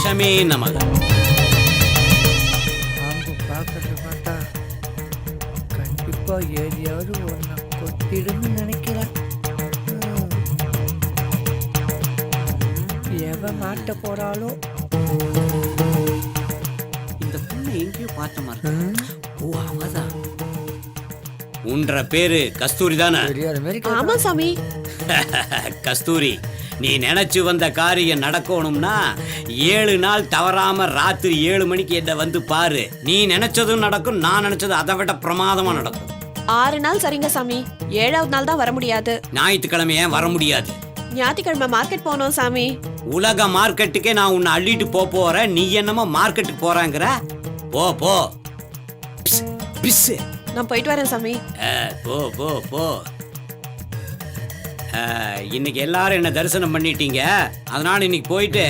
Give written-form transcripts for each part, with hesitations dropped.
கணேசமே நமக. பாம்பு பார்க்கறது பார்த்தா கண்டிப்பா ஏரியாவது ஒன்றை கொத்திடுன்னு நினைக்கிறேன். எவன் மாட்ட போறாளோ. இந்த பொண்ணை எங்கேயோ பார்த்த மாதிரி. ஓ அவதான். உன்ற பேரு கஸ்தூரி தானே? ஆமா சாமி. கஸ்தூரி, நீ நினைச்சு வந்த காரியம் நடக்கணும்னா 7 நாள் தவறாம ராத்திரி 7 மணிக்கு என்ன வந்து பாரு. நீ நினைச்சதும் நடக்கும், நான் நினைச்சது அதை விட பிரமாதமா நடக்கும். 6 நாள் சரிங்க சாமி. 7வது நாள் தான் வர முடியாது. ஞாயிற்றுக்கிழமை ஏன் வர முடியாது? ஞாயிற்றுக்கிழமை மார்க்கெட் போனோம் சாமி. உலக மார்க்கெட்டுக்கே நான் உன்னை அள்ளிட்டு போறேன், நீ என்னமோ மார்க்கெட்டுக்கு போறாங்கிற? போ போ. நான் போயிட்டு வரேன் சாமி. போ போ போ. இன்னைக்கு எல்லாரும் என்ன தரிசனம் பண்ணிட்டீங்க, அதனால இன்னைக்கு போயிட்டு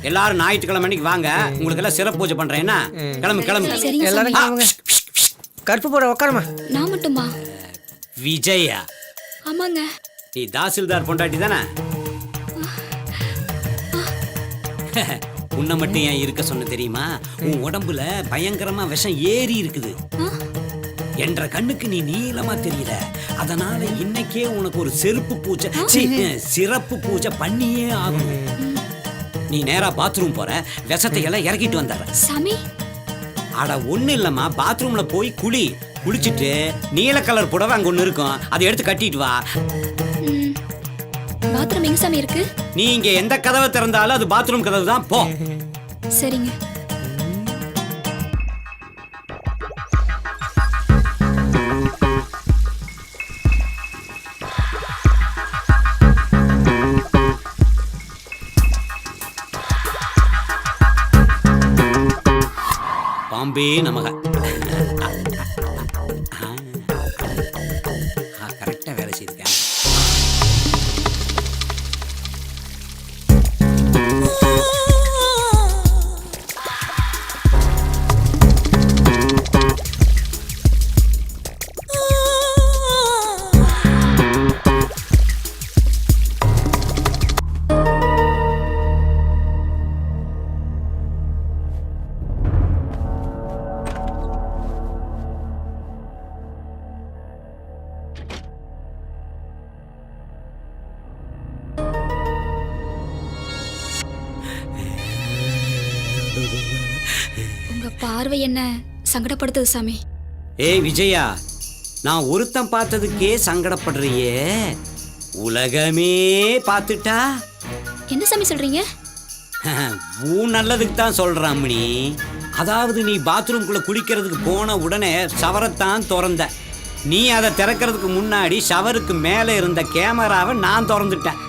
எல்லாரும் ஞாயிற்றுக்கிழமை அன்னைக்கு வாங்க. உங்களுக்கு எல்லாம் சிறப்பு பூஜை பண்றேன். என்ன கிளம்பு கிளம்பு. எல்லாரும் கிளம்புங்க. கருப்பு போட உட்காருமா. நான் மட்டுமா? விஜயா? ஆமாங்க. நீ தாசில்தார் பொண்டாட்டி தானே? உன்னை மட்டும் ஏன் இருக்க சொன்ன தெரியுமா? உன் உடம்புல பயங்கரமா விஷம் ஏறி இருக்குது. என்ற கண்ணுக்கு நீ நீளமா தெரியல, அதனால இன்னைக்கே உனக்கு ஒரு செருப்பு பூஜை, சிறப்பு பூஜை பண்ணியே ஆகணும். நீ நேரா பாத்ரூம் போற, விஷத்தை எல்லாம் இறக்கிட்டு வந்துடுற. சாமி, அட ஒண்ணு இல்லம்மா, பாத்ரூம்ல போய் குளிச்சுட்டு நீல கலர் புடவை அங்க ஒண்ணு இருக்கும், அதை எடுத்து கட்டிட்டு வா. பாத்ரூம் எங்க சாமி இருக்கு? நீ இங்க எந்த கதவை திறந்தாலும் அது பாத்ரூம் கதவு தான். போ. சரிங்க. பாம்பே நமக. கரெக்டா வேலை செய்திருக்கேன். உங்க பார்வை என்ன சங்கடப்படுத்துது சாமி. ஏய் விஜயா, நான் ஒருத்தன் பார்த்ததுக்கே சங்கடப்படுறியே, உலகமே பார்த்துட்டா? என்ன சாமி சொல்றீங்க? உன் நல்லதுக்கு தான் சொல்றான் அம்மணி. அதாவது நீ பாத்ரூம்குள்ள குளிக்கிறதுக்கு போன உடனே ஷவரைத்தான் திறந்த. நீ அதை திறக்கிறதுக்கு முன்னாடி ஷவருக்கு மேலே இருந்த கேமராவை நான் திறந்துட்டேன்.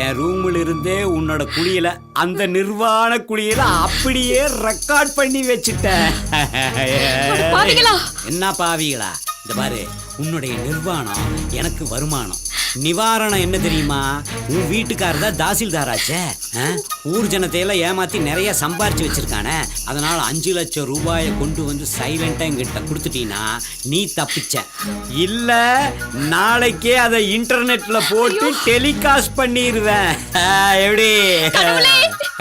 என் ரூமில் இருந்தே உன்னோட குளியல, அந்த நிர்வாண குளியல அப்படியே ரெக்கார்ட் பண்ணி வச்சுட்டேன். என்ன பாவிகளா? இந்த பாரு, உன்னுடைய நிர்வாணம் எனக்கு வருமானம். நிவாரணம் என்ன தெரியுமா? உன் வீட்டுக்காரர் தான் தாசில்தாராச்சே. ஊர் ஜனத்தையெல்லாம் ஏமாத்தி நிறைய சம்பாரிச்சு வச்சிருக்கானே. அதனால 5 லட்சம் ரூபாயை கொண்டு வந்து சைலண்டா என்கிட்ட கொடுத்துட்டீங்கன்னா நீ தப்பிச்ச. இல்ல நாளைக்கே அதை இன்டர்நெட்ல போட்டு டெலிகாஸ்ட் பண்ணிடுவேன். எப்படி?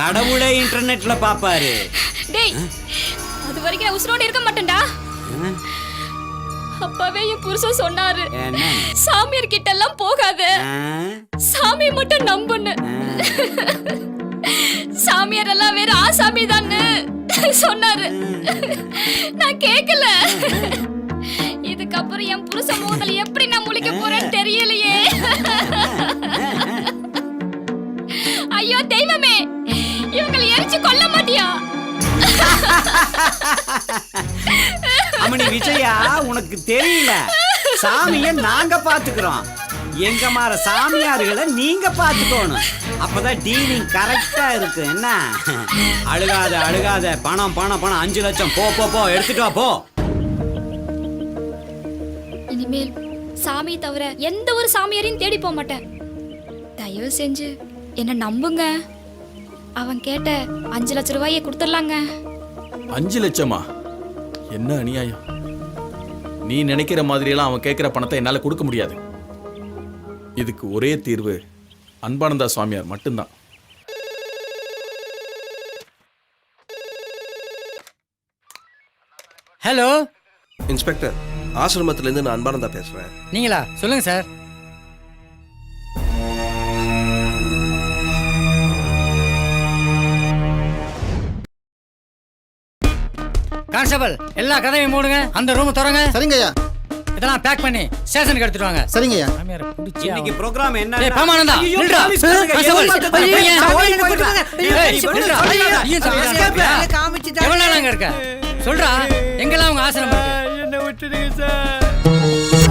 கடவுளே இன்டர்நெட்ல பாப்பாரு. அது வரைக்கும் நான் உசுரோட இருக்க மாட்டேன்டா. அப்பவே என் புருஷன் சொன்னாரு, சாமியார் கிட்ட எல்லாம் போகாத, சாமி மட்டும் நம்புன்னு. சாமியார் எல்லாம் வேற ஆசாமி தான் சொன்னாரு. நான் கேக்கல. இதுக்கப்புறம் என் புருஷன் மோதல் எப்படி நான் முழிக்க போறேன்னு தெரியலையே. ஐயோ தெய்வமே, இவங்களை எரிச்சு கொல்ல மாட்டியா? அம்மணி விஜயா, உனக்கு தெரியல, சாமிய நாங்க பாத்துக்கிறோம். எங்க மாற சாமியார்களை நீங்க பாத்துக்கணும். அப்பதான் டீலிங் கரெக்டா இருக்கு. என்ன அழுகாத அழுகாத. பணம் பணம் பணம் 5 லட்சம். போ போ போ, எடுத்துட்டு வா போ. இனிமேல் சாமி தவிர எந்த ஒரு சாமியாரையும் தேடி போக மாட்டேன். தயவு செஞ்சு என்ன நம்புங்க. அவன் கேட்ட 5 லட்சம் ரூபாயை கொடுத்துடலாங்க. 5 லட்சமா? என்ன அநியாயம்! நீ நினைக்கிற மாதிரியெல்லாம் அவன் கேட்கிற பணத்தை என்னால கொடுக்க முடியாது. இதுக்கு ஒரே தீர்வு அன்பானந்தா சுவாமியார் மட்டும்தான். ஹலோ, இன்ஸ்பெக்டர், ஆசிரமத்திலேருந்து நான் அன்பானந்தா பேசுகிறேன். நீங்களா? சொல்லுங்க சார். கான்ஸ்டபிள், எல்லா கதையும் மூடுங்க. அந்த ரூம் திறங்க. சரிங்கய்யா. இதெல்லாம் பேக் பண்ணி ஸ்டேஷனுக்கு எடுத்துட்டு வாங்க. சரிங்கய்யா. மாமியாரை பிடிச்சி இன்னைக்கு ப்ரோகிராம் என்ன? ஏய், பாமானந்தா, நில்றா. கான்ஸ்டபிள், ஐயோ, பையன். ஐயோ, கொடுங்க. ஏய், நில்றா. நீயும் சாப்பிடுறியா? காமிச்சுட்டா எவ்வளவு நாள் அங்க இருக்க? சொல்றா, எங்கெல்லாம் உங்க ஆசிரமம் இருக்கு? என்ன விட்டுடுங்க சார்.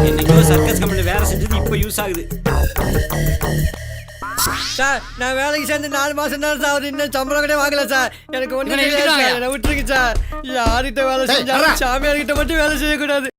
என்னைக்கோ சர்க்கஸ் கம்பெனி வேலை செஞ்சது இப்போ யூஸ் ஆகுது. சார், நான் வேலைக்கு சேர்ந்து 4 மாசம் தான் சார். இன்னும் சம்பளம் கூட வாங்கல சார். எனக்கு ஒண்ணு இவனை தெரியாது இழுத்துட்டு சார். வாங்க. என்ன விட்டுருங்க சார். யார்கிட்ட வேலை செஞ்சாலும் சாமியார்கிட்ட மட்டும் வேலை செய்யக்கூடாது.